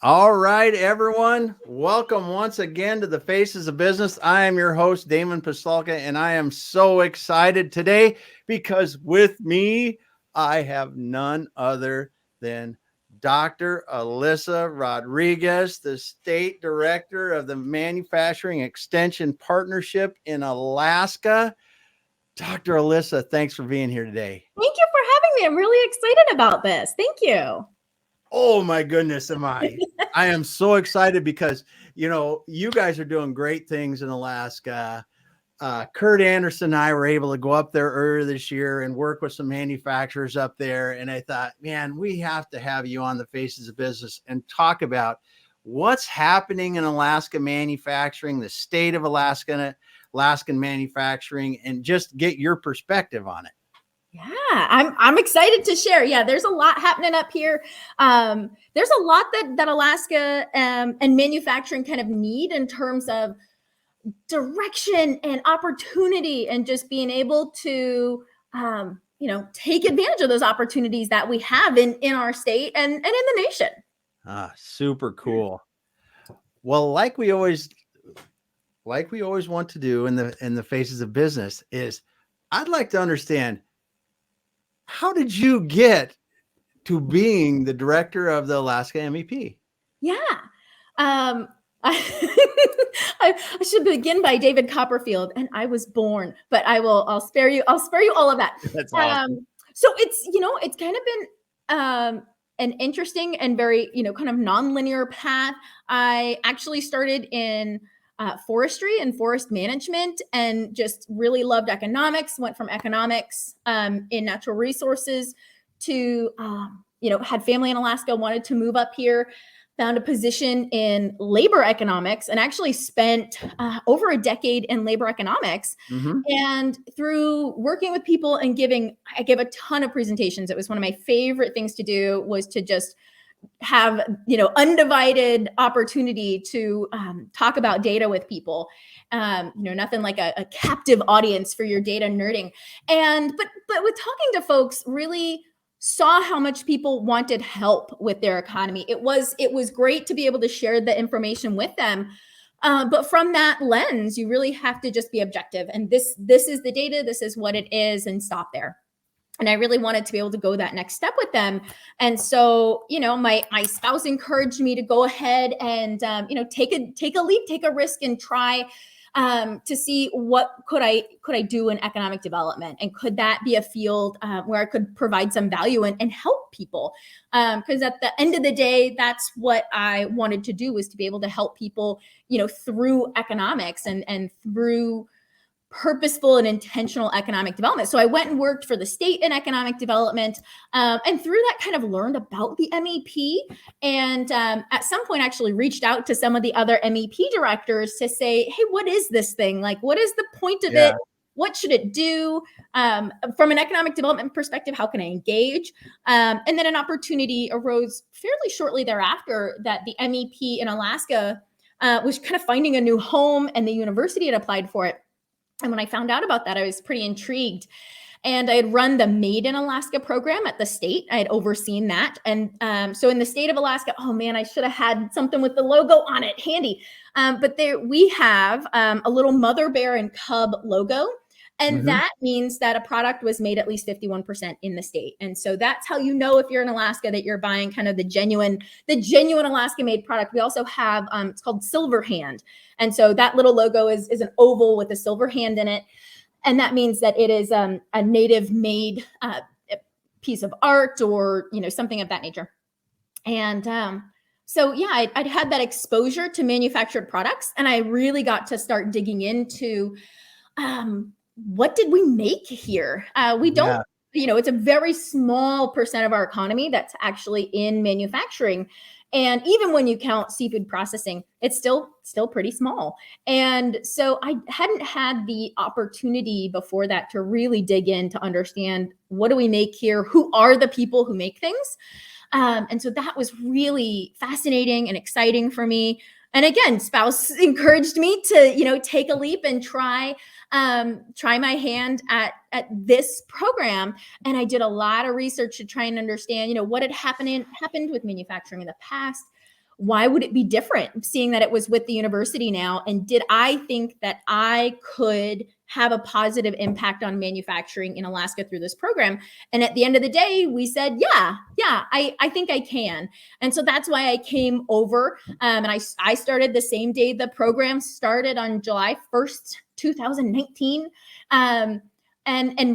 All right, everyone. Welcome once again to the Faces of Business. I am your host, Damon Pistolka, and I am so excited today because with me, I have none other than Dr. Alyssa Rodrigues, the State Director of the Manufacturing Extension Partnership in Alaska. Dr. Alyssa, thanks for being here today. Thank you for having me. I'm really excited about this. Thank you. Oh my goodness, am I? I am so excited because you guys are doing great things in Alaska. Kurt Anderson and I were able to go up there earlier this year and work with some manufacturers up there. And I thought, man, we have to have you on the Faces of Business and talk about what's happening in Alaska manufacturing, the state of Alaskan manufacturing, and just get your perspective on it. Yeah, I'm excited to share. Yeah, there's a lot happening up here. There's a lot that Alaska and manufacturing kind of need in terms of direction and opportunity, and just being able to take advantage of those opportunities that we have in our state and in the nation. Super cool. Well, like we always want to do in the Faces of Business is I'd like to understand, how did you get to being the director of the Alaska MEP? Yeah. I, I should begin by David Copperfield, and I was born, but I'll spare you all of that. That's awesome. So it's kind of been an interesting and very, kind of nonlinear path. I actually started in forestry and forest management, and just really loved economics. Went from economics in natural resources to, had family in Alaska, wanted to move up here, found a position in labor economics, and actually spent over a decade in labor economics. Mm-hmm. And through working with people and I gave a ton of presentations. It was one of my favorite things to do, was to just have undivided opportunity to talk about data with people. Nothing like a captive audience for your data nerding. But with talking to folks, really saw how much people wanted help with their economy. It was great to be able to share the information with them. But from that lens, you really have to just be objective. And this is the data, this is what it is, and stop there. And I really wanted to be able to go that next step with them. And so, my spouse encouraged me to go ahead and, take a leap, take a risk, and try to see what could I do in economic development, and could that be a field where I could provide some value and help people? Because at the end of the day, that's what I wanted to do, was to be able to help people, through economics and through purposeful and intentional economic development. So I went and worked for the state in economic development, and through that kind of learned about the MEP, and at some point actually reached out to some of the other MEP directors to say, hey, what is this thing? Like, what is the point of it? What should it do? From an economic development perspective, how can I engage? And then an opportunity arose fairly shortly thereafter that the MEP in Alaska was kind of finding a new home, and the university had applied for it. And when I found out about that, I was pretty intrigued. And I had run the Made in Alaska program at the state. I had overseen that. And so in the state of Alaska, oh man, I should have had something with the logo on it handy. But there we have a little mother bear and cub logo. And that means that a product was made at least 51% in the state. And so that's how you know, if you're in Alaska, that you're buying kind of the genuine Alaska made product. We also have, it's called Silver Hand. And so that little logo is an oval with a silver hand in it. And that means that it is a native made piece of art, or, something of that nature. And so, yeah, I'd had that exposure to manufactured products, and I really got to start digging into what did we make here? We don't, it's a very small percent of our economy that's actually in manufacturing. And even when you count seafood processing, it's still pretty small. And so I hadn't had the opportunity before that to really dig in to understand, what do we make here? Who are the people who make things? And so that was really fascinating and exciting for me. And again, spouse encouraged me to, take a leap and try my hand at this program. And I did a lot of research to try and understand, what had happened with manufacturing in the past. why would it be different, seeing that it was with the university now? And did I think that I could have a positive impact on manufacturing in Alaska through this program? And at the end of the day, we said, yeah, I think I can. And so that's why I came over. And I started the same day the program started, on July 1st, 2019. And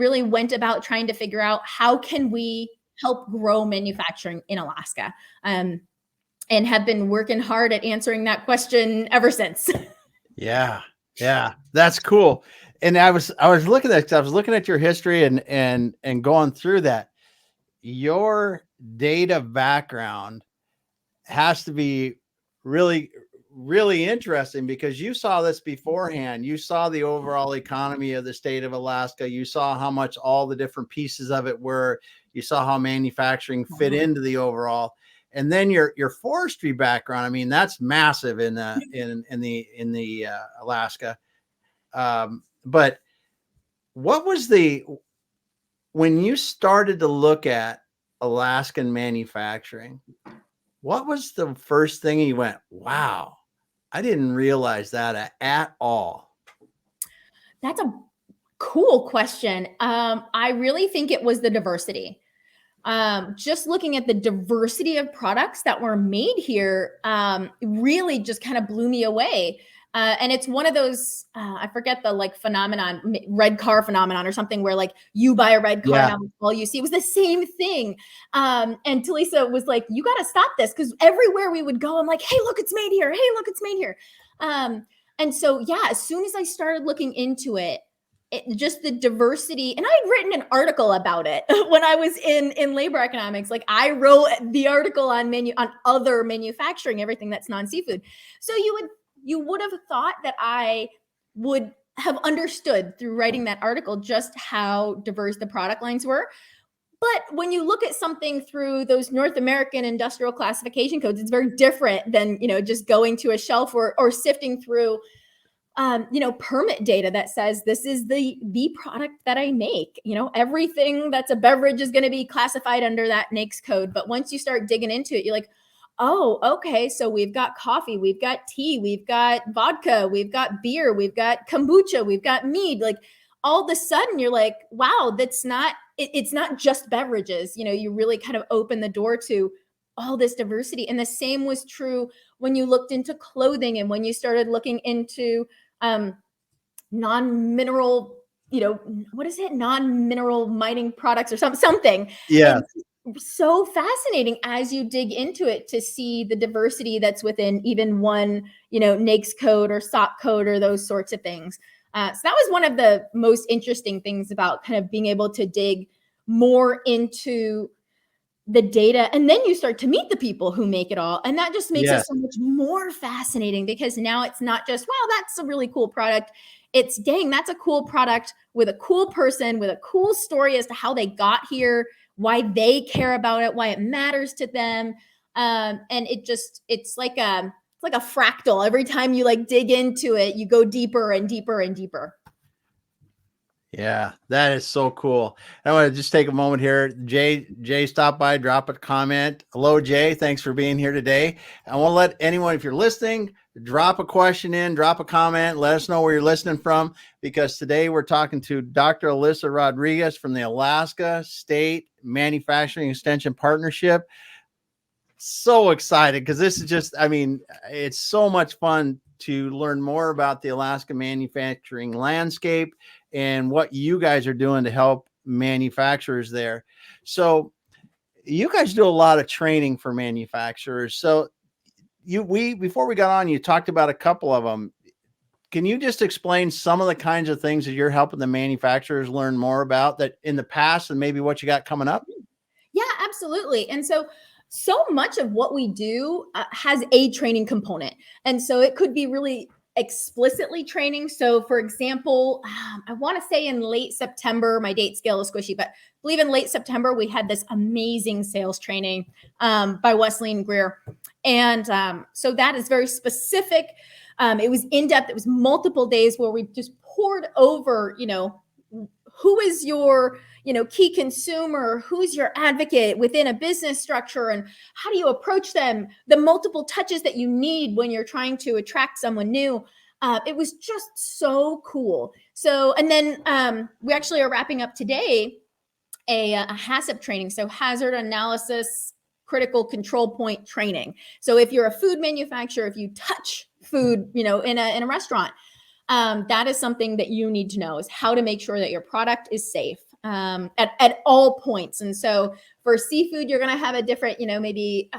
really went about trying to figure out, how can we help grow manufacturing in Alaska? And have been working hard at answering that question ever since. Yeah. That's cool. And I was looking at, your history and going through that. Your data background has to be really, really interesting, because you saw this beforehand. You saw the overall economy of the state of Alaska. You saw how much all the different pieces of it were. You saw how manufacturing fit into the overall. And then your forestry background, I mean, that's massive in the Alaska. But what was when you started to look at Alaskan manufacturing, what was the first thing you went, wow, I didn't realize that at all? That's a cool question. I really think it was the diversity. Just looking at the diversity of products that were made here really just kind of blew me away. And it's one of those, I forget the phenomenon, red car phenomenon or something, where you buy a red car, now all you see. It was the same thing. And Talisa was like, you got to stop this, because everywhere we would go, I'm like, hey, look, it's made here. Hey, look, it's made here. And so, yeah, as soon as I started looking into it, just the diversity, and I had written an article about it when I was in labor economics. I wrote the article on other manufacturing, everything that's non-seafood. So you would have thought that I would have understood through writing that article just how diverse the product lines were. But when you look at something through those North American industrial classification codes, it's very different than, just going to a shelf or sifting through permit data that says this is the product that I make. Everything that's a beverage is going to be classified under that NAICS code. But once you start digging into it, you're like, oh, okay. So we've got coffee, we've got tea, we've got vodka, we've got beer, we've got kombucha, we've got mead. All of a sudden you're like, wow, it's not just beverages. You really kind of open the door to all this diversity. And the same was true when you looked into clothing, and when you started looking into non-mineral, what is it? Non-mineral mining products or something. Yeah. And so fascinating as you dig into it to see the diversity that's within even one, NAICS code or SOC code or those sorts of things. So that was one of the most interesting things about kind of being able to dig more into the data. And then you start to meet the people who make it all. And that just makes it so much more fascinating, because now it's not just, wow, that's a really cool product. It's, dang, that's a cool product with a cool person, with a cool story as to how they got here, why they care about it, why it matters to them. And it's like a fractal. Every time you dig into it, you go deeper and deeper and deeper. Yeah, that is so cool. I want to just take a moment here. Jay stopped by, drop a comment. Hello, Jay. Thanks for being here today. I want to let anyone, if you're listening, drop a question in, drop a comment, let us know where you're listening from, because today we're talking to Dr. Alyssa Rodrigues from the Alaska State Manufacturing Extension Partnership. So excited, because this is just, it's so much fun to learn more about the Alaska manufacturing landscape and what you guys are doing to help manufacturers there. So you guys do a lot of training for manufacturers. So before we got on, you talked about a couple of them. Can you just explain some of the kinds of things that you're helping the manufacturers learn more about that in the past, and maybe what you got coming up? Yeah, absolutely. And so much of what we do has a training component. And so it could be really explicitly training. So for example, I want to say in late September, my date scale is squishy, but I believe in late September, we had this amazing sales training by Wesley Greer. And so that is very specific. It was in-depth. It was multiple days where we just poured over, who is your key consumer, who's your advocate within a business structure, and how do you approach them, the multiple touches that you need when you're trying to attract someone new. It was just so cool. So, and then we actually are wrapping up today a HACCP training. So hazard analysis, critical control point training. So if you're a food manufacturer, if you touch food, in a restaurant, that is something that you need to know, is how to make sure that your product is safe at all points. And so for seafood, you're going to have a different, maybe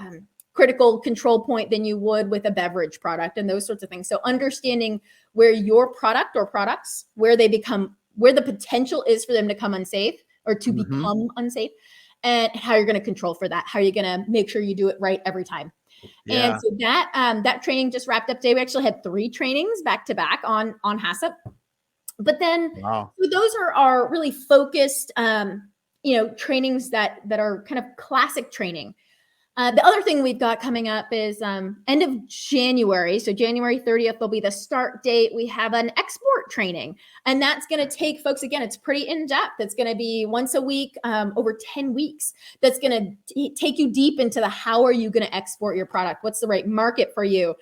critical control point than you would with a beverage product and those sorts of things. So understanding where your product or products, where the potential is for them to come unsafe or to become unsafe, and how you're going to control for that, how you're going to make sure you do it right every time. Yeah. And so that training just wrapped up today. We actually had 3 trainings back to back on HACCP. But then so those are really focused, trainings that are kind of classic training. The other thing we've got coming up is end of January. So January 30th will be the start date. We have an export training, and that's going to take folks, again, it's pretty in-depth. It's going to be once a week, over 10 weeks. That's going to take you deep into the how are you going to export your product? What's the right market for you?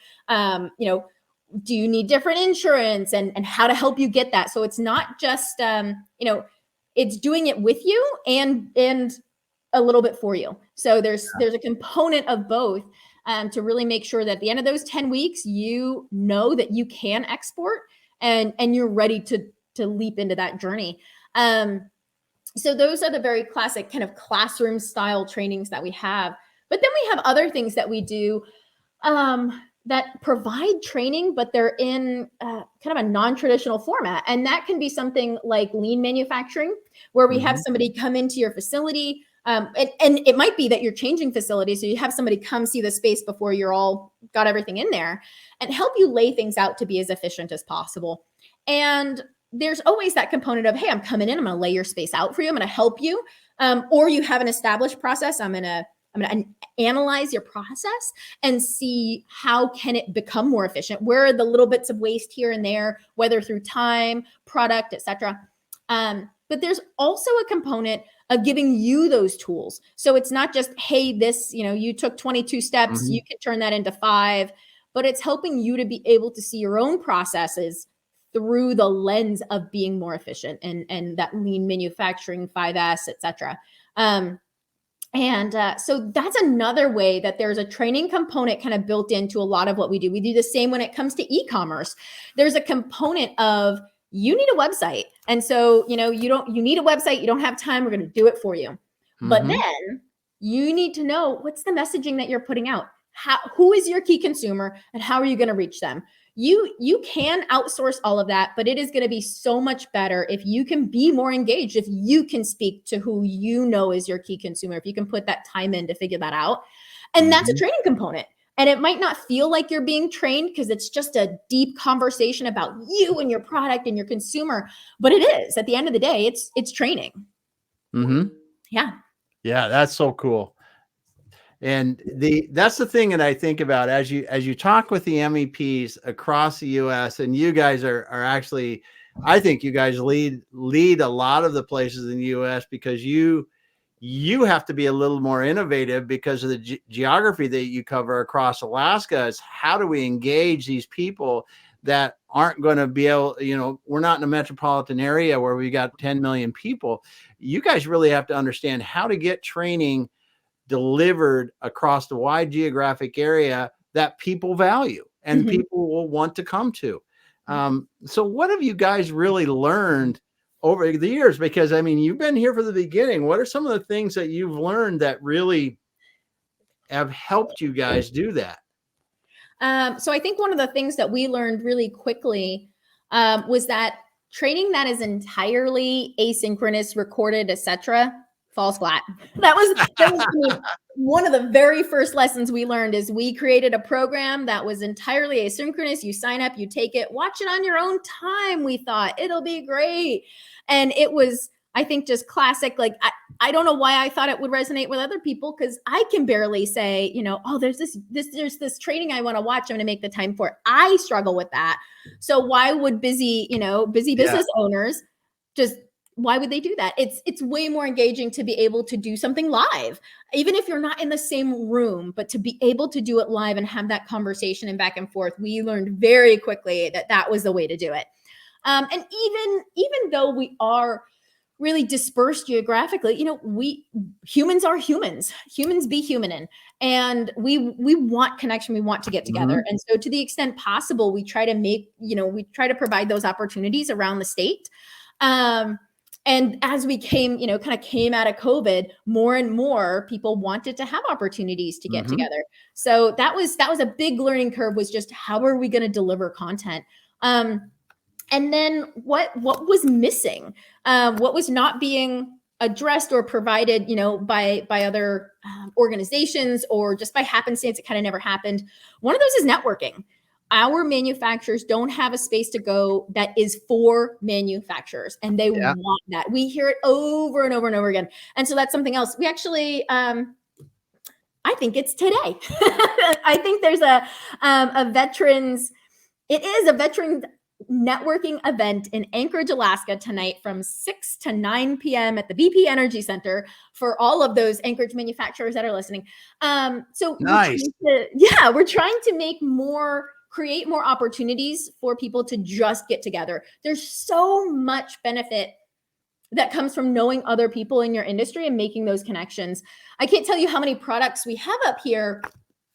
Do you need different insurance and how to help you get that? So it's not just, it's doing it with you and a little bit for you. So there's a component of both to really make sure that at the end of those 10 weeks, you know that you can export and you're ready to leap into that journey. So those are the very classic kind of classroom style trainings that we have. But then we have other things that we do that provide training, but they're in kind of a non-traditional format. And that can be something like lean manufacturing, where we have somebody come into your facility. And it might be that you're changing facilities. So you have somebody come see the space before you're all got everything in there and help you lay things out to be as efficient as possible. And there's always that component of, hey, I'm coming in, I'm going to lay your space out for you, I'm going to help you. Or you have an established process. I'm going to analyze your process and see how can it become more efficient. Where are the little bits of waste here and there, whether through time, product, etc. But there's also a component of giving you those tools. So it's not just, hey, this, you took 22 steps, you can turn that into 5, but it's helping you to be able to see your own processes through the lens of being more efficient and that lean manufacturing, 5S, etc. So that's another way that there's a training component kind of built into a lot of what we do. We do the same when it comes to e-commerce. There's a component of, you need a website. And so, you need a website, you don't have time, we're going to do it for you. But then you need to know, what's the messaging that you're putting out? Who is your key consumer and how are you going to reach them? You can outsource all of that, but it is going to be so much better if you can be more engaged, if you can speak to who you know is your key consumer, if you can put that time in to figure that out. And that's a training component. And it might not feel like you're being trained because it's just a deep conversation about you and your product and your consumer, but it is. At the end of the day, it's training. Yeah. Yeah, that's so cool. And that's the thing that I think about as you talk with the MEPs across the US, and you guys are actually, I think you guys lead a lot of the places in the US because you have to be a little more innovative because of the geography that you cover across Alaska. Is how do we engage these people that aren't going to be able, we're not in a metropolitan area where we got 10 million people. You guys really have to understand how to get training delivered across the wide geographic area that people value and people will want to come to. So what have you guys really learned over the years? Because you've been here from the beginning. What are some of the things that you've learned that really have helped you guys do that? So I think one of the things that we learned really quickly was that training that is entirely asynchronous, recorded, etc., falls flat. That was one of the very first lessons we learned. Is we created a program that was entirely asynchronous. You sign up, you take it, watch it on your own time. We thought it'll be great. And it was, I think, just classic. Like, I don't know why I thought it would resonate with other people, because I can barely say, oh, there's this training I want to watch. I'm going to make the time for it. I struggle with that. So why would busy business owners just why would they do that? It's way more engaging to be able to do something live, even if you're not in the same room, but to be able to do it live and have that conversation and back and forth. We learned very quickly that that was the way to do it. And even though we are really dispersed geographically, we humans are humans. Humans be humanin, and we want connection. We want to get together, and so to the extent possible, we try to provide those opportunities around the state. And as we came out of COVID, more and more people wanted to have opportunities to get together. So that was a big learning curve, was just how are we going to deliver content? And then what was missing? What was not being addressed or provided, by other organizations, or just by happenstance, it kind of never happened. One of those is networking. Our manufacturers don't have a space to go that is for manufacturers, and they want that. We hear it over and over and over again. And so that's something else. We actually, I think it's today. I think there's a veterans networking event in Anchorage, Alaska tonight from 6 to 9 p.m. at the BP Energy Center for all of those Anchorage manufacturers that are listening. So nice. we're trying to create more opportunities for people to just get together. There's so much benefit that comes from knowing other people in your industry and making those connections. I can't tell you how many products we have up here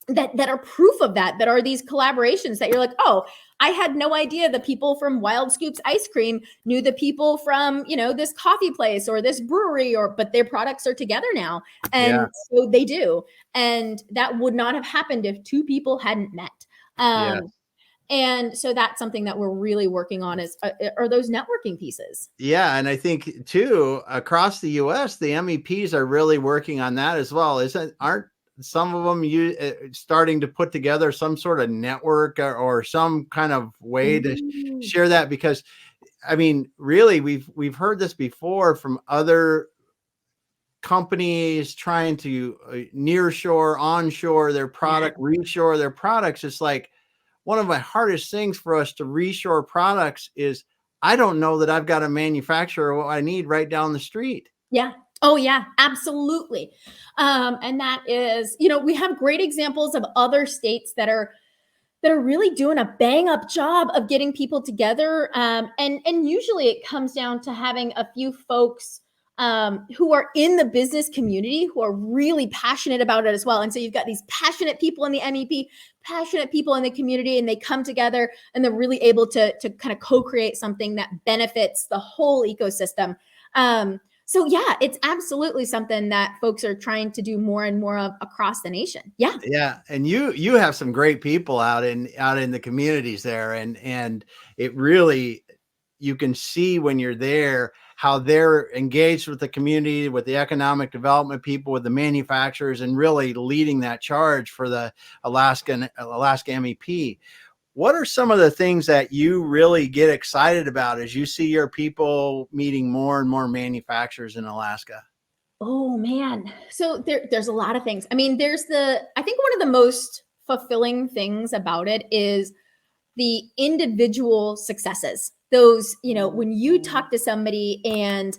that are proof of that are these collaborations that you're like, oh, I had no idea the people from Wild Scoops Ice Cream knew the people from, this coffee place or this brewery, but their products are together now. And so they do. And that would not have happened if two people hadn't met. And so that's something that we're really working on are those networking pieces. Yeah. And I think too, across the US, the MEPs are really working on that as well. Aren't some of them starting to put together some sort of network or some kind of way to share that? Because I mean, really, we've heard this before from other companies trying to nearshore, onshore their product, reshore their products. It's like one of my hardest things for us to reshore products is I don't know that I've got a manufacturer what I need right down the street. Yeah. Oh yeah, absolutely. And that is, we have great examples of other states that are really doing a bang up job of getting people together. And usually it comes down to having a few folks who are in the business community who are really passionate about it as well. And so you've got these passionate people in the MEP, passionate people in the community, and they come together and they're really able to kind of co-create something that benefits the whole ecosystem. So yeah, it's absolutely something that folks are trying to do more and more of across the nation. Yeah. Yeah. And you have some great people out in the communities there. And it really, you can see when you're there, how they're engaged with the community, with the economic development people, with the manufacturers, and really leading that charge for the Alaska MEP. What are some of the things that you really get excited about as you see your people meeting more and more manufacturers in Alaska? Oh man. So there's a lot of things. I mean, I think one of the most fulfilling things about it is the individual successes. Those, when you talk to somebody and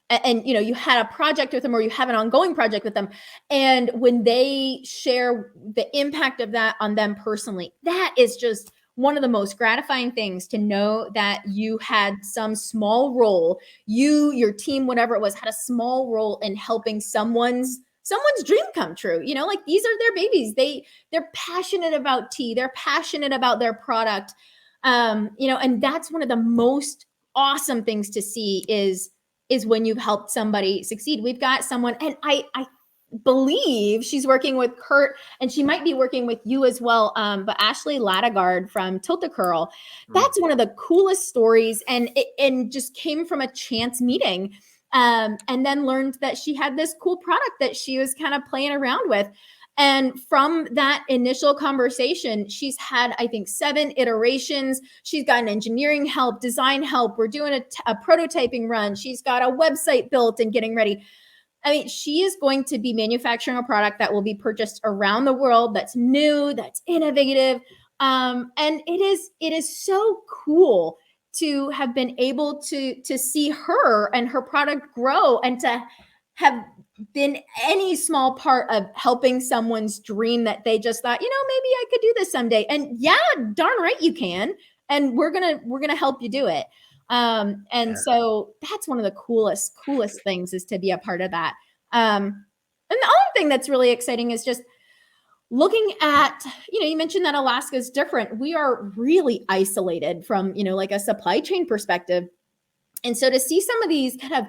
you had a project with them, or you have an ongoing project with them, and when they share the impact of that on them personally, that is just one of the most gratifying things, to know that you had some small role, your team, whatever it was, had a small role in helping someone's dream come true. Like, these are their babies. They're passionate about tea. They're passionate about their product. And that's one of the most awesome things to see is when you've helped somebody succeed. We've got someone, and I believe she's working with Kurt, and she might be working with you as well. But Ashley Latagard from Tilt-A-Curl, that's one of the coolest stories, and just came from a chance meeting, and then learned that she had this cool product that she was kind of playing around with. And from that initial conversation, she's had, I think, 7 iterations. She's gotten engineering help, design help. We're doing a prototyping run. She's got a website built and getting ready. I mean, she is going to be manufacturing a product that will be purchased around the world, that's new, that's innovative. And it is so cool to have been able to see her and her product grow, and to have been any small part of helping someone's dream that they just thought, maybe I could do this someday. And yeah, darn right you can. And we're gonna help you do it. So that's one of the coolest things, is to be a part of that. And the other thing that's really exciting is just looking at, you mentioned that Alaska is different. We are really isolated from, like a supply chain perspective. And so to see some of these kind of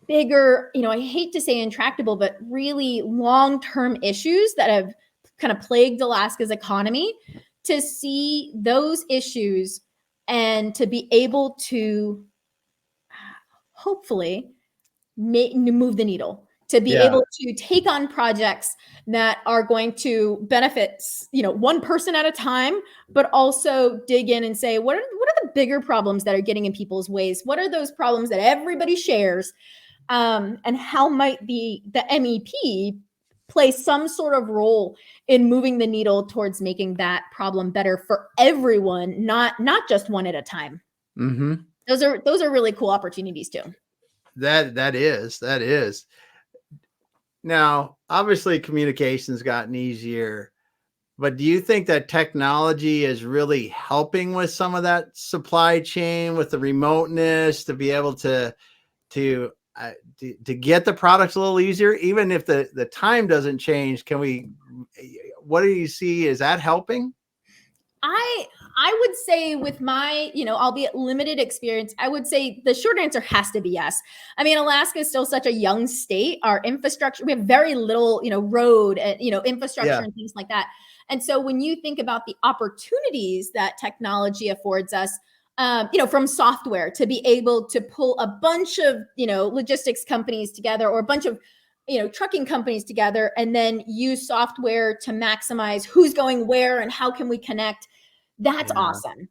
bigger, I hate to say intractable, but really long-term issues that have kind of plagued Alaska's economy, to see those issues and to be able to hopefully move the needle, to be able to take on projects that are going to benefit, one person at a time, but also dig in and say, what are the bigger problems that are getting in people's ways? What are those problems that everybody shares? And how might the MEP play some sort of role in moving the needle towards making that problem better for everyone, not just one at a time. Mm-hmm. Those are really cool opportunities too. That is. Now, obviously communication's gotten easier, but do you think that technology is really helping with some of that supply chain, with the remoteness, to be able to get the products a little easier, even if the time doesn't change? What do you see? Is that helping? I would say, with my, albeit limited experience, I would say the short answer has to be yes. I mean, Alaska is still such a young state. Our infrastructure, we have very little, road and, infrastructure and things like that. And so when you think about the opportunities that technology affords us, from software, to be able to pull a bunch of, logistics companies together, or a bunch of, trucking companies together, and then use software to maximize who's going where and how can we connect. That's awesome.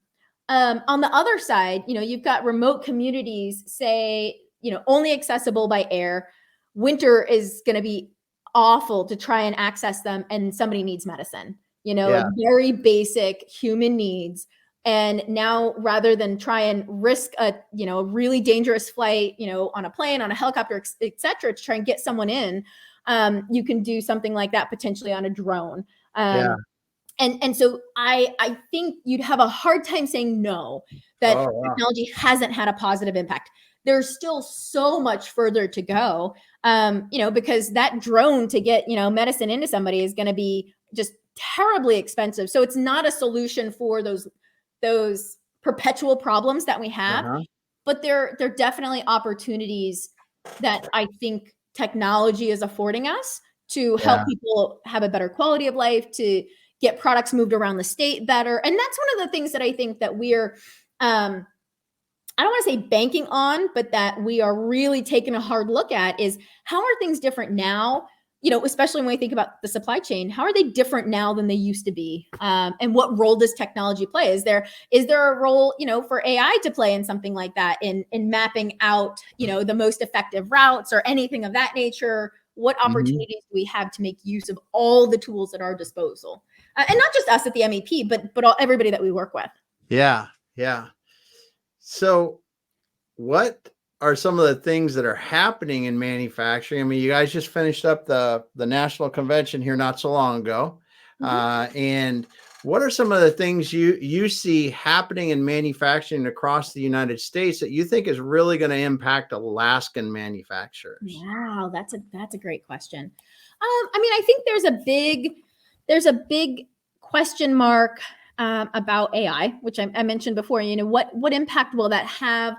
On the other side, you've got remote communities, say, only accessible by air. Winter is going to be awful to try and access them, and somebody needs medicine, like very basic human needs. And now, rather than try and risk a really dangerous flight, on a plane, on a helicopter, et cetera, to try and get someone in, you can do something like that potentially on a drone. And so I think you'd have a hard time saying no, that technology hasn't had a positive impact. There's still so much further to go, because that drone to get, medicine into somebody is going to be just terribly expensive. So it's not a solution for those perpetual problems that we have. But there are definitely opportunities that I think technology is affording us to help people have a better quality of life, to get products moved around the state better. And that's one of the things that I think that we're, I don't want to say banking on, but that we are really taking a hard look at, is how are things different now? Especially when we think about the supply chain, how are they different now than they used to be? And what role does technology play? Is there a role, for AI to play in something like that, in mapping out, the most effective routes or anything of that nature? What opportunities do we have to make use of all the tools at our disposal? And not just us at the MEP, but everybody that we work with. Yeah. So what are some of the things that are happening in manufacturing? I mean, you guys just finished up the national convention here not so long ago. And what are some of the things you see happening in manufacturing across the United States that you think is really going to impact Alaskan manufacturers? Wow, that's a great question. I mean, I think there's a big question mark about AI, which I mentioned before. What impact will that have?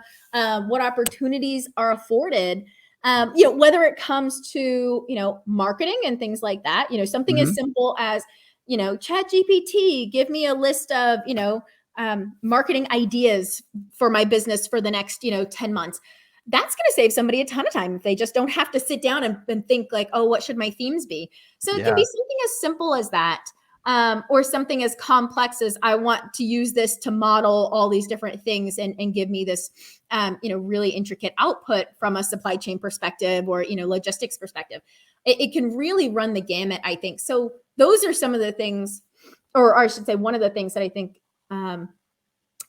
What opportunities are afforded? Whether it comes to marketing and things like that. Something as simple as ChatGPT, give me a list of marketing ideas for my business for the next 10 months. That's going to save somebody a ton of time if they just don't have to sit down and think like, oh, what should my themes be? So it can be something as simple as that. Or something as complex as, I want to use this to model all these different things and give me this, really intricate output from a supply chain perspective, or, logistics perspective. It can really run the gamut, I think. So those are some of the things, or I should say, one of the things that I think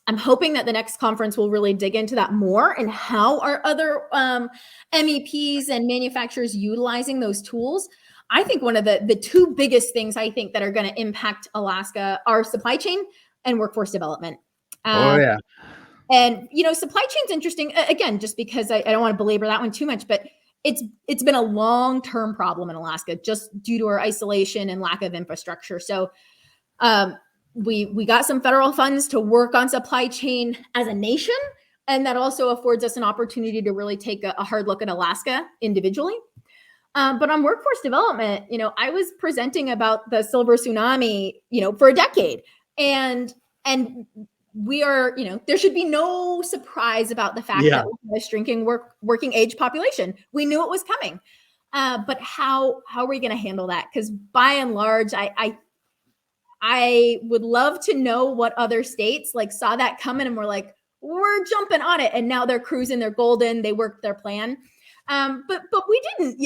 I'm hoping that the next conference will really dig into that more, and how are other MEPs and manufacturers utilizing those tools. I think one of the two biggest things I think that are going to impact Alaska are supply chain and workforce development. Oh yeah. And supply chain's interesting again, just because I don't want to belabor that one too much, but it's been a long-term problem in Alaska just due to our isolation and lack of infrastructure. So we got some federal funds to work on supply chain as a nation, and that also affords us an opportunity to really take a hard look at Alaska individually. But on workforce development, I was presenting about the silver tsunami, for a decade, and we are, there should be no surprise about the fact that we have a shrinking working age population. We knew it was coming, but how are we going to handle that? Because by and large, I would love to know what other states saw that coming and were like, we're jumping on it, and now they're cruising, they're golden, they worked their plan. But we didn't,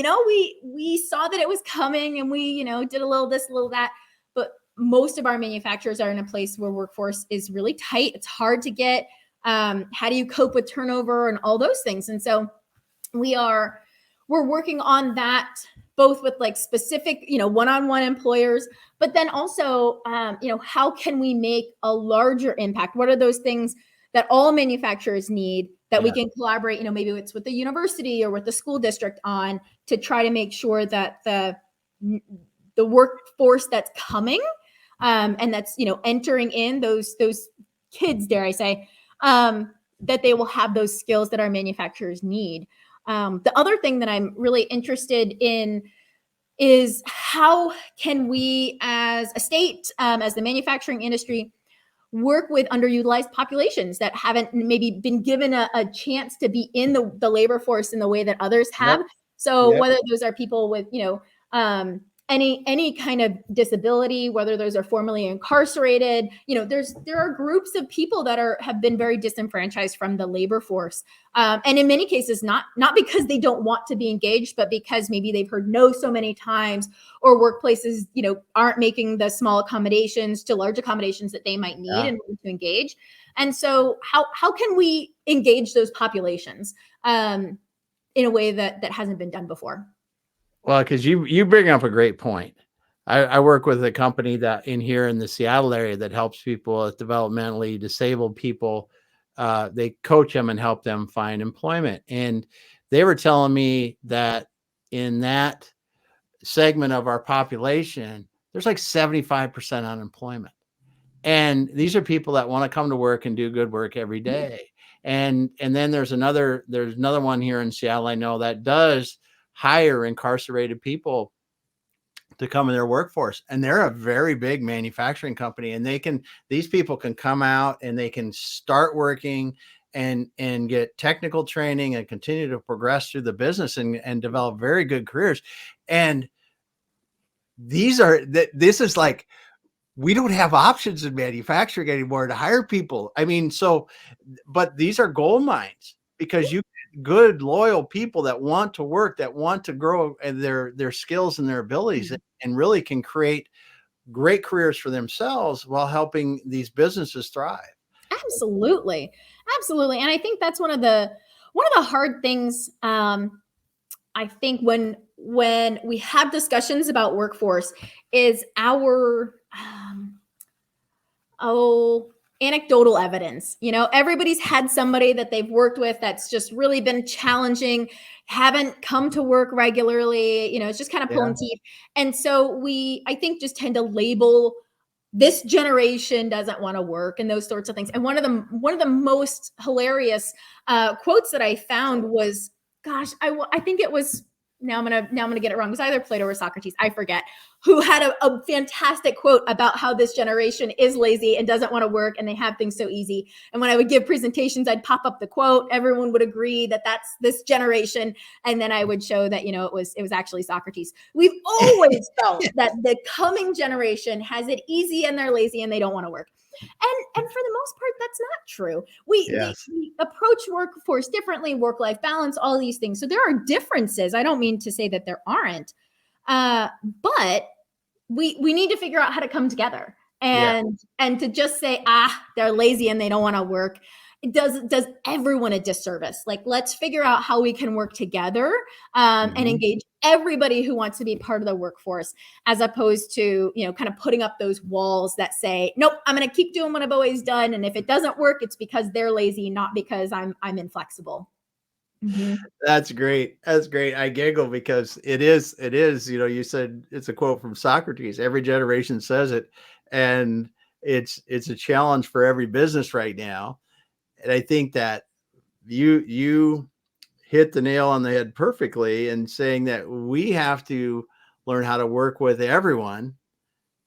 we saw that it was coming, and we, did a little this, a little that. But most of our manufacturers are in a place where workforce is really tight. It's hard to get. How do you cope with turnover and all those things? And so we're working on that, both with specific, one-on-one employers, but then also, how can we make a larger impact? What are those things that all manufacturers need that we can collaborate, maybe it's with the university or with the school district on, to try to make sure that the workforce that's coming, and that's, entering in those kids, dare I say, that they will have those skills that our manufacturers need. The other thing that I'm really interested in is how can we as a state, as the manufacturing industry, work with underutilized populations that haven't maybe been given a chance to be in the labor force in the way that others have. So whether those are people with, any kind of disability, whether those are formerly incarcerated, there are groups of people that have been very disenfranchised from the labor force. And in many cases, not because they don't want to be engaged, but because maybe they've heard no so many times, or workplaces, aren't making the small accommodations to large accommodations that they might need in order to engage. And so how can we engage those populations in a way that hasn't been done before? Well, because you bring up a great point. I work with a company that here in the Seattle area that helps people with developmentally disabled people. They coach them and help them find employment. And they were telling me that in that segment of our population, there's 75% unemployment. And these are people that want to come to work and do good work every day. And then there's another one here in Seattle, I know, that does hire incarcerated people to come in their workforce, and they're a very big manufacturing company, and these people can come out and they can start working and get technical training and continue to progress through the business and develop very good careers. And this is we don't have options in manufacturing anymore to hire people. I mean, but these are gold mines, because good, loyal people that want to work, that want to grow their skills and their abilities, and really can create great careers for themselves while helping these businesses thrive. Absolutely. And I think that's one of the hard things. I think when we have discussions about workforce, is our anecdotal evidence. Everybody's had somebody that they've worked with that's just really been challenging, haven't come to work regularly, it's just kind of pulling teeth. And so I think, just tend to label this generation doesn't want to work and those sorts of things. And one of the most hilarious quotes that I found was, gosh, I think it was, now I'm gonna get it wrong. It was either Plato or Socrates, I forget, who had a fantastic quote about how this generation is lazy and doesn't want to work, and they have things so easy. And when I would give presentations, I'd pop up the quote. Everyone would agree that that's this generation, and then I would show that it was actually Socrates. We've always felt that the coming generation has it easy and they're lazy and they don't want to work. And for the most part, that's not true. We approach workforce differently, work-life balance, all these things. So there are differences. I don't mean to say that there aren't, but we need to figure out how to come together. Yeah. And to just say, they're lazy and they don't want to work, it does everyone a disservice. Like, let's figure out how we can work together and engage everybody who wants to be part of the workforce, as opposed to, kind of putting up those walls that say, nope, I'm going to keep doing what I've always done. And if it doesn't work, it's because they're lazy, not because I'm inflexible. Mm-hmm. That's great. That's great. I giggle because it is, you said it's a quote from Socrates. Every generation says it. And it's a challenge for every business right now. And I think that you hit the nail on the head perfectly in saying that we have to learn how to work with everyone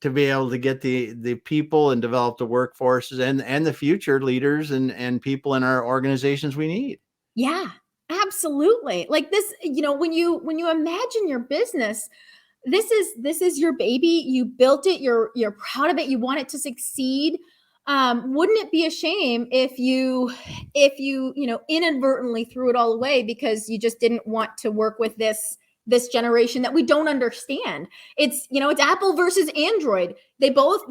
to be able to get the people and develop the workforces and the future leaders and people in our organizations we need. Yeah, absolutely. Like this, when you imagine your business, this is your baby. You built it. You're proud of it. You want it to succeed. Wouldn't it be a shame if you inadvertently threw it all away because you just didn't want to work with this generation that we don't understand? It's Apple versus Android. They're both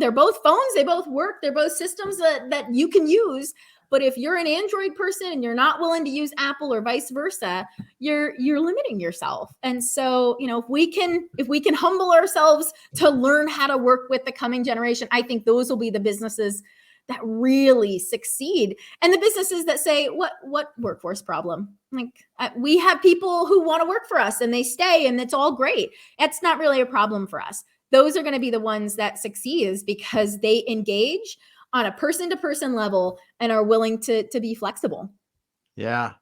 phones. They both work. They're both systems that you can use. But if you're an Android person and you're not willing to use Apple or vice versa, you're limiting yourself. And so, if we can humble ourselves to learn how to work with the coming generation, I think those will be the businesses that really succeed. And the businesses that say, what workforce problem? Like, we have people who want to work for us and they stay and it's all great. That's not really a problem for us. Those are going to be the ones that succeed because they engage on a person-to-person level and are willing to be flexible. Yeah.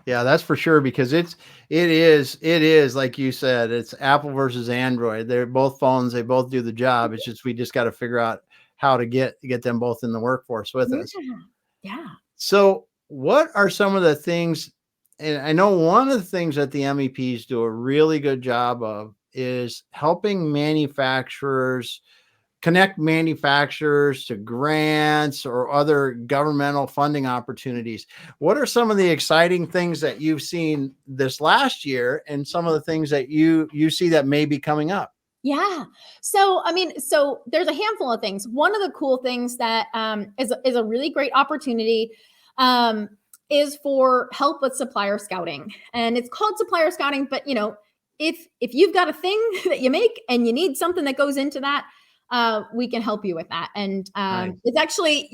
That's for sure, because it is like you said, it's Apple versus Android. They're both phones. They both do the job. It's just, we just got to figure out how to get them both in the workforce with us. Yeah. So what are some of the things, and I know one of the things that the MEPs do a really good job of is helping manufacturers connect manufacturers to grants or other governmental funding opportunities. What are some of the exciting things that you've seen this last year and some of the things that you see that may be coming up? Yeah. So, there's a handful of things. One of the cool things that is a really great opportunity is for help with supplier scouting. And it's called supplier scouting, but if you've got a thing that you make and you need something that goes into that, we can help you with that. And Nice. it's actually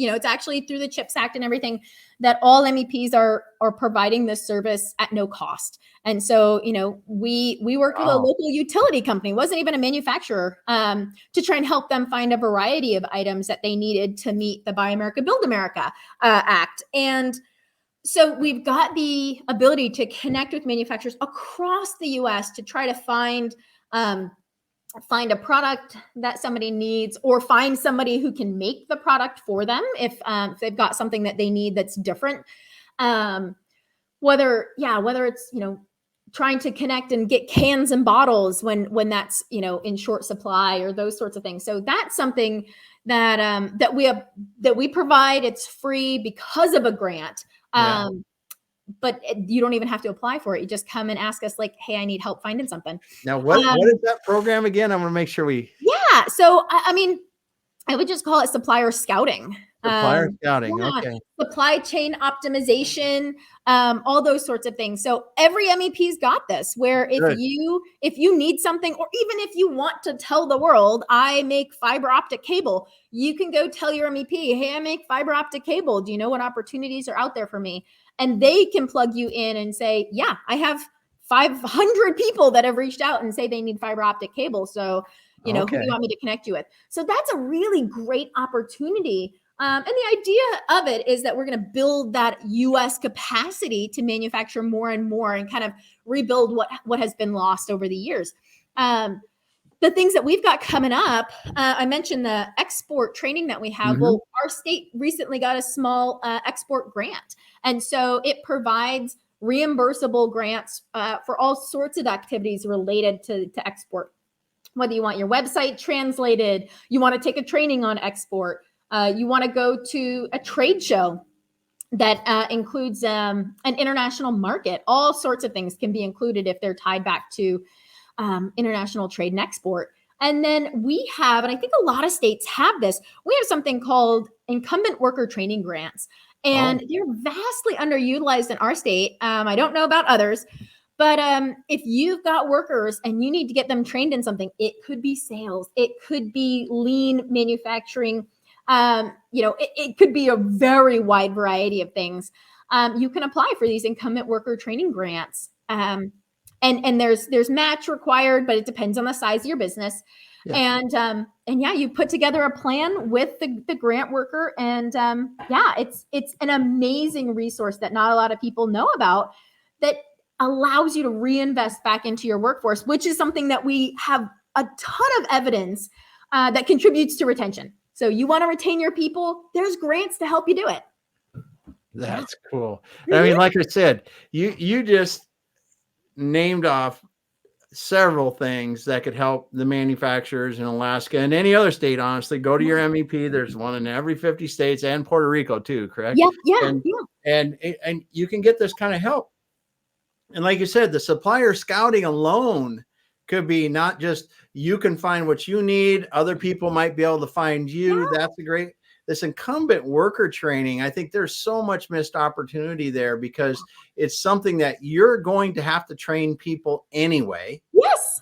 through the CHIPS Act and everything that all MEPs are providing this service at no cost. And so, we worked with a local utility company, it wasn't even a manufacturer, to try and help them find a variety of items that they needed to meet the Buy America, Build America Act. And so we've got the ability to connect with manufacturers across the US to try to find a product that somebody needs, or find somebody who can make the product for them if they've got something that they need that's different. Whether it's trying to connect and get cans and bottles when that's in short supply, or those sorts of things. So that's something that we provide. It's free because of a grant. But you don't even have to apply for it. You just come and ask us, like, hey, I need help finding something. Now, what is that program again? I want to make sure we. Yeah. So, I would just call it supplier scouting. Supplier scouting. Yeah, Okay. supply chain optimization, all those sorts of things. So every MEP's got this, where if you need something, or even if you want to tell the world, I make fiber optic cable, you can go tell your MEP, hey, I make fiber optic cable. Do you know what opportunities are out there for me? And they can plug you in and say, yeah, I have 500 people that have reached out and say they need fiber optic cable. So, who do you want me to connect you with? So that's a really great opportunity. And the idea of it is that we're going to build that US capacity to manufacture more and more, and kind of rebuild what has been lost over the years. The things that we've got coming up, I mentioned the export training that we have. Well, our state recently got a small export grant. And so it provides reimbursable grants for all sorts of activities related to export. Whether you want your website translated, you want to take a training on export, you want to go to a trade show that includes an international market, all sorts of things can be included if they're tied back to international trade and export. And then we have, and I think a lot of states have this, we have something called incumbent worker training grants. And they're vastly underutilized in our state. I don't know about others, but if you've got workers and you need to get them trained in something, it could be sales, it could be lean manufacturing, it could be a very wide variety of things. You can apply for these incumbent worker training grants. And there's match required, but it depends on the size of your business. Yeah. And yeah, you put together a plan with the grant worker, and it's an amazing resource that not a lot of people know about, that allows you to reinvest back into your workforce, which is something that we have a ton of evidence that contributes to retention. So you want to retain your people, there's grants to help you do it. That's cool. I mean, like I said, you just named off several things that could help the manufacturers in Alaska and any other state. Honestly, go to your MEP. There's one in every 50 states and Puerto Rico too, correct? Yeah. And you can get this kind of help. And like you said, the supplier scouting alone could be not just you can find what you need, other people might be able to find you. Yeah. That's a great. This incumbent worker training, I think there's so much missed opportunity there, because it's something that you're going to have to train people anyway. Yes.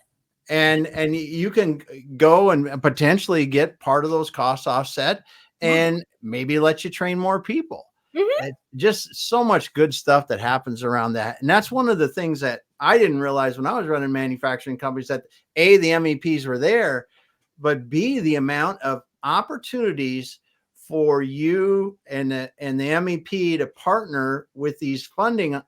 And you can go and potentially get part of those costs offset and maybe let you train more people. Mm-hmm. Just so much good stuff that happens around that. And that's one of the things that I didn't realize when I was running manufacturing companies, that A, the MEPs were there, but B, the amount of opportunities for you and the MEP to partner with these funding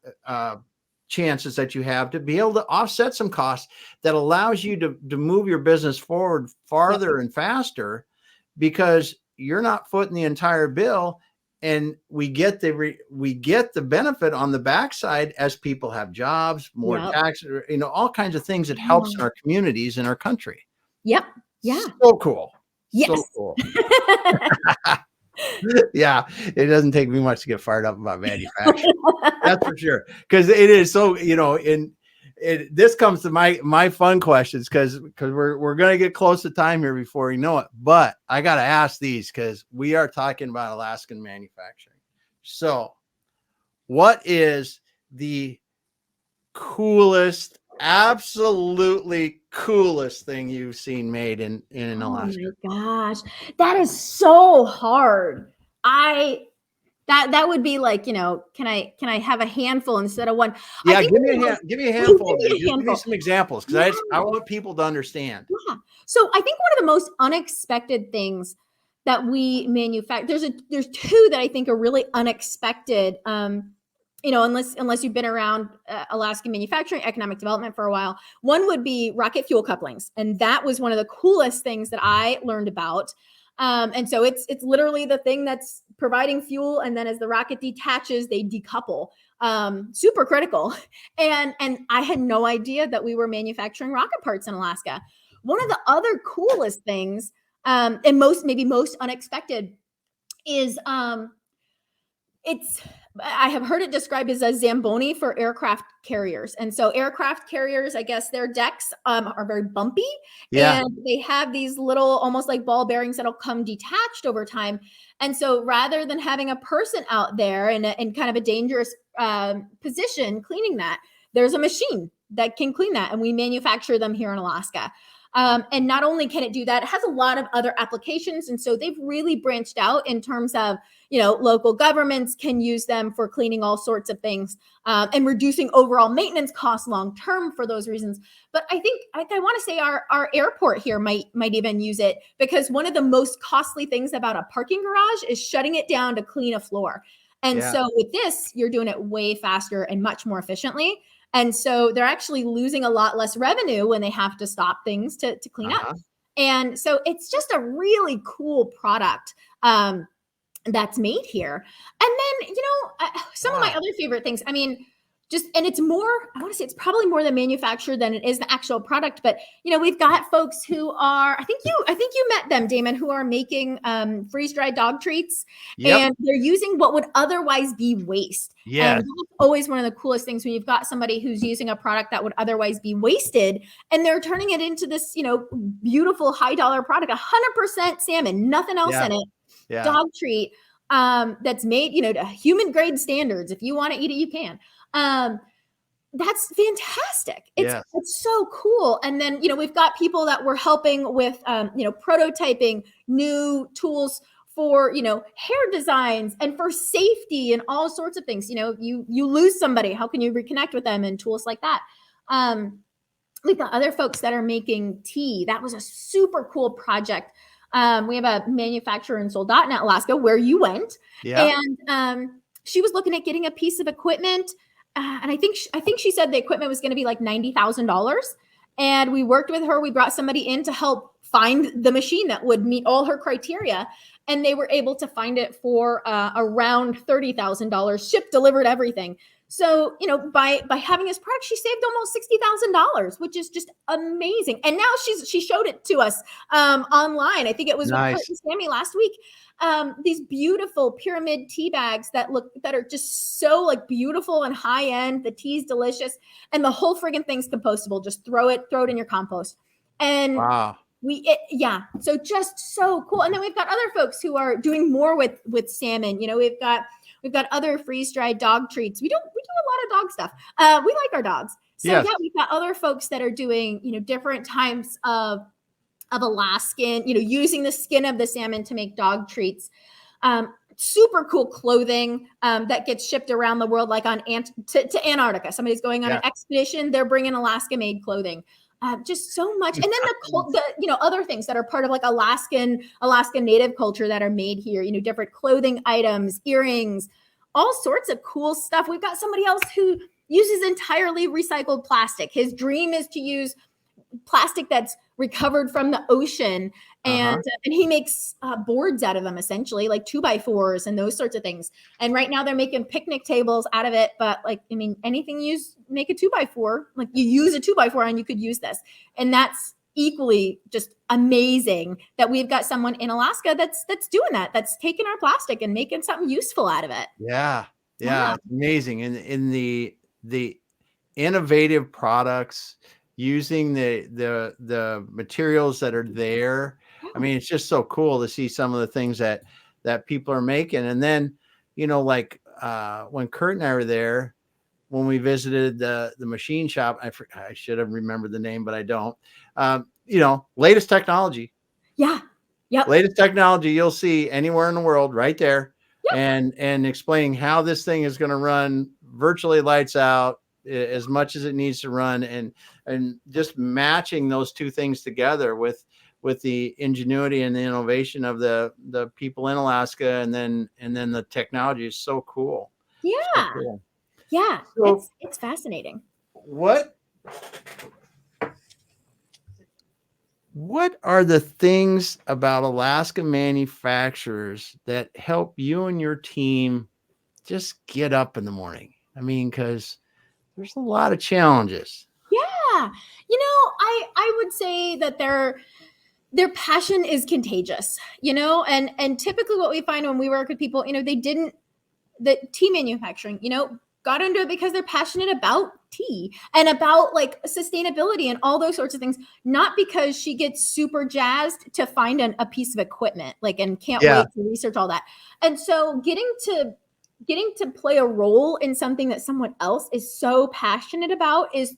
chances that you have to be able to offset some costs that allows you to move your business forward farther and faster, because you're not footing the entire bill. And we get the benefit on the backside as people have jobs, more tax, all kinds of things that helps in our communities, in our country. Yep. Yeah. So cool. Yes. So cool. Yeah, it doesn't take me much to get fired up about manufacturing. That's for sure. Because it is so, this comes to my fun questions, because we're going to get close to time here before you know it. But I got to ask these, because we are talking about Alaskan manufacturing. So what is the coolest, absolutely coolest thing you've seen made in Alaska? Oh my gosh, that is so hard. That would be like, can I have a handful instead of one? Yeah, give me a handful. Give me some examples, because I want people to understand. Yeah. So I think one of the most unexpected things that we manufacture, there's two that I think are really unexpected. Unless you've been around Alaskan manufacturing, economic development for a while. One would be rocket fuel couplings. And that was one of the coolest things that I learned about. And so it's literally the thing that's providing fuel. And then as the rocket detaches, they decouple. Super critical. And I had no idea that we were manufacturing rocket parts in Alaska. One of the other coolest things, and most unexpected, is I have heard it described as a Zamboni for aircraft carriers. And so aircraft carriers, I guess their decks are very bumpy. Yeah. And they have these little, almost like ball bearings that'll come detached over time. And so rather than having a person out there in kind of a dangerous position cleaning that, there's a machine that can clean that. And we manufacture them here in Alaska. And not only can it do that, it has a lot of other applications. And so they've really branched out in terms of, local governments can use them for cleaning all sorts of things and reducing overall maintenance costs long-term for those reasons. But I think I want to say our airport here might even use it, because one of the most costly things about a parking garage is shutting it down to clean a floor. And so with this, you're doing it way faster and much more efficiently. And so they're actually losing a lot less revenue when they have to stop things to clean up. And so it's just a really cool product that's made here. And then, some of my other favorite things, and it's more, I want to say it's probably more the manufacturer than it is the actual product. But, we've got folks who are, I think you met them, Damon, who are making freeze-dried dog treats. Yep. And they're using what would otherwise be waste. Yes. And that's always one of the coolest things when you've got somebody who's using a product that would otherwise be wasted, and they're turning it into this, beautiful $high product, 100% salmon, nothing else in it. Yeah. Dog treat that's made, to human grade standards. If you want to eat it, you can. That's fantastic. It's so cool. And then, we've got people that we're helping with, prototyping new tools for, hair designs and for safety and all sorts of things. You lose somebody, how can you reconnect with them, and tools like that. We've got other folks that are making tea. That was a super cool project. We have a manufacturer in Soldotna, Alaska, where you went. Yeah. And she was looking at getting a piece of equipment. And I think she said the equipment was going to be like $90,000. And we worked with her. We brought somebody in to help find the machine that would meet all her criteria. And they were able to find it for around $30,000, shipped, delivered, everything. So, by having this product, she saved almost $60,000, which is just amazing. And now she showed it to us online. I think it was nice. With Sammy last week. These beautiful pyramid tea bags that are just so like beautiful and high end. The tea's delicious, and the whole friggin' thing's compostable. Just throw it in your compost. And wow. So just so cool. And then we've got other folks who are doing more with salmon. We've got other freeze-dried dog treats. We do a lot of dog stuff. We like our dogs. So yes. We've got other folks that are doing, different types of Alaskan, using the skin of the salmon to make dog treats. Super cool clothing that gets shipped around the world, like to Antarctica. Somebody's going on an expedition. They're bringing Alaska-made clothing. Just so much. And then the other things that are part of like Alaskan native culture that are made here, different clothing items, earrings, all sorts of cool stuff. We've got somebody else who uses entirely recycled plastic. His dream is to use plastic that's recovered from the ocean. And he makes boards out of them, essentially, like 2x4s and those sorts of things. And right now they're making picnic tables out of it. But anything make a 2x4, like you use a 2x4 and you could use this. And that's equally just amazing that we've got someone in Alaska that's doing that, that's taking our plastic and making something useful out of it. Yeah. It's amazing. And in the innovative products, using the materials that are there. I mean, it's just so cool to see some of the things that people are making. And then, when Kurt and I were there, when we visited the machine shop, I should have remembered the name, but I don't. Latest technology. Yeah. Yep. Latest technology you'll see anywhere in the world, right there. Yep. And explaining how this thing is going to run virtually lights out, as much as it needs to run, and just matching those two things together with the ingenuity and the innovation of the people in Alaska, and then the technology is so cool. Yeah. So cool. Yeah. So it's fascinating. What are the things about Alaska manufacturers that help you and your team just get up in the morning? I mean, because there's a lot of challenges. Yeah. I would say that their passion is contagious, and typically what we find when we work with people, the tea manufacturing, got into it because they're passionate about tea and about like sustainability and all those sorts of things, not because she gets super jazzed to find a piece of equipment, and can't wait to research all that. And so getting to play a role in something that someone else is so passionate about is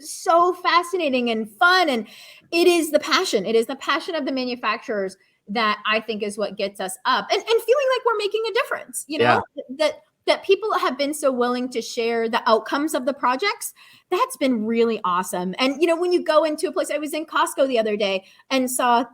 so fascinating and fun. And it is the passion of the manufacturers that I think is what gets us up and feeling like we're making a difference, that people have been so willing to share the outcomes of the projects. That's been really awesome. And, when you go into a place, I was in Costco the other day and saw,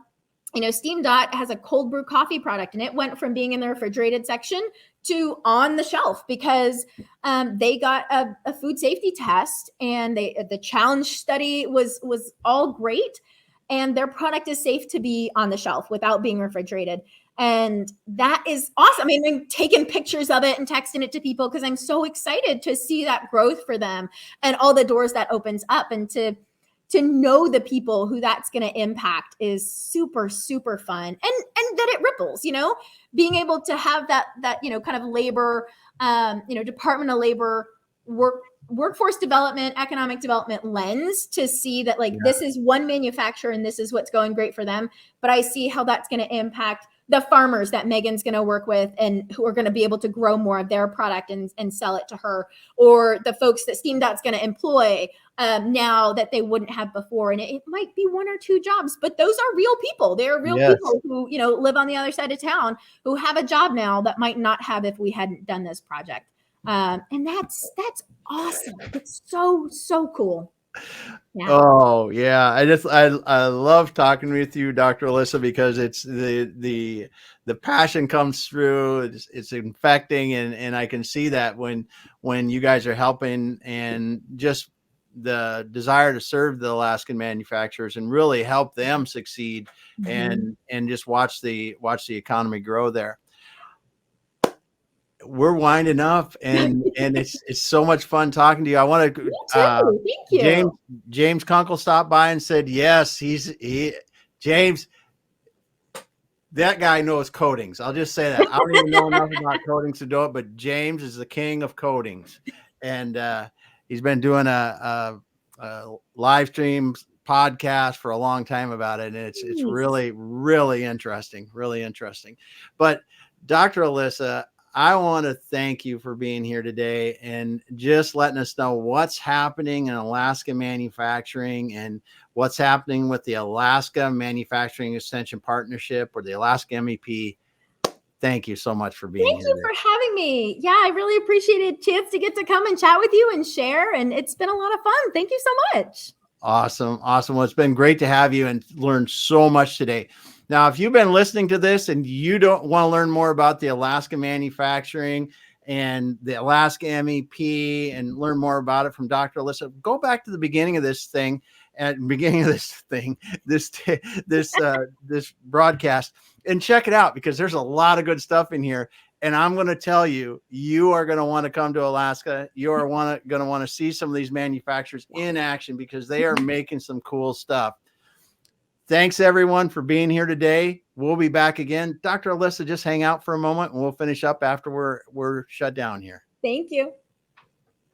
Steam Dot has a cold brew coffee product, and it went from being in the refrigerated section to on the shelf because they got a food safety test, and the challenge study was all great, and their product is safe to be on the shelf without being refrigerated. And that is awesome. I mean, I'm taking pictures of it and texting it to people because I'm so excited to see that growth for them and all the doors that opens up, and to know the people who that's going to impact is super, super fun. And that it ripples, being able to have that, kind of labor, Department of Labor workforce development, economic development lens to see that this is one manufacturer and this is what's going great for them. But I see how that's going to impact the farmers that Megan's going to work with and who are going to be able to grow more of their product and sell it to her, or the folks that SteamDot's going to employ now that they wouldn't have before. And it might be 1 or 2 jobs, but those are real people. They're real people who, live on the other side of town, who have a job now that might not have if we hadn't done this project. And that's awesome. It's so, so cool. Yeah. Oh yeah. I love talking with you, Dr. Alyssa, because it's the passion comes through. It's infecting. And I can see that when you guys are helping, and just the desire to serve the Alaskan manufacturers and really help them succeed, and just watch the economy grow there. We're winding up, and it's so much fun talking to you. I want to thank you. James Kunkel stopped by and said yes, James, that guy knows coatings. I'll just say that. I don't even know enough about coatings to do it, but James is the king of coatings, and he's been doing a live stream podcast for a long time about it, and it's really, really interesting, But Dr. Alyssa, I want to thank you for being here today and just letting us know what's happening in Alaska manufacturing and what's happening with the Alaska Manufacturing Extension Partnership, or the Alaska MEP. Thank you so much for being here. Thank you for having me. Yeah, I really appreciated a chance to get to come and chat with you and share. And it's been a lot of fun. Thank you so much. Awesome. Well, it's been great to have you and learn so much today. Now, if you've been listening to this and you don't want to learn more about the Alaska manufacturing and the Alaska MEP and learn more about it from Dr. Alyssa, go back to the beginning of this thing, this broadcast, and check it out, because there's a lot of good stuff in here. And I'm going to tell you, you are going to want to come to Alaska. You are going to want to see some of these manufacturers in action, because they are making some cool stuff. Thanks everyone for being here today. We'll be back again. Dr. Alyssa, just hang out for a moment and we'll finish up after we're shut down here. Thank you.